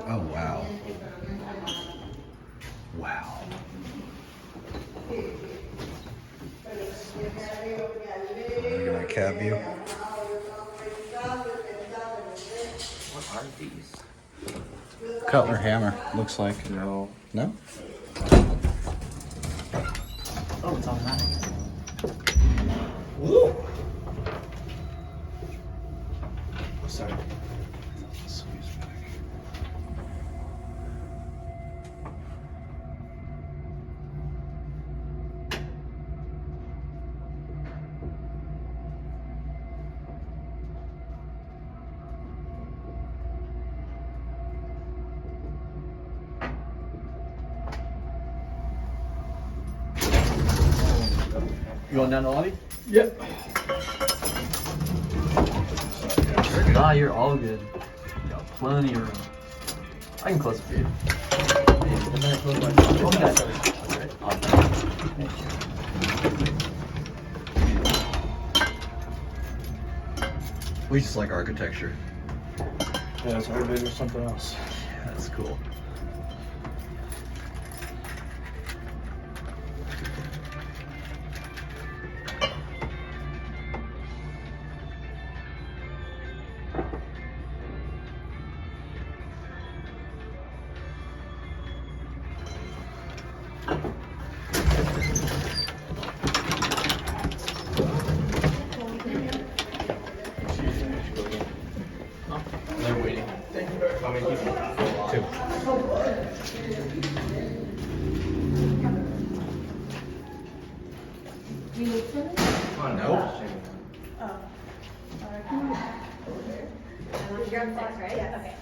Oh, wow. Wow. Look at that cat view. What are these? Cutler hammer, looks like. No. No? Oh, it's automatic. Whoa. Sorry. You going down the lobby? Yep. Nah, you're all good. You got plenty of room. I can close it for you. Oh, that's right. Awesome. We just like architecture. Yeah, it's hard to do something else. Yeah, that's cool. They're waiting. How many people? 2. You need some? Nope. Oh. You got 6, right? Okay.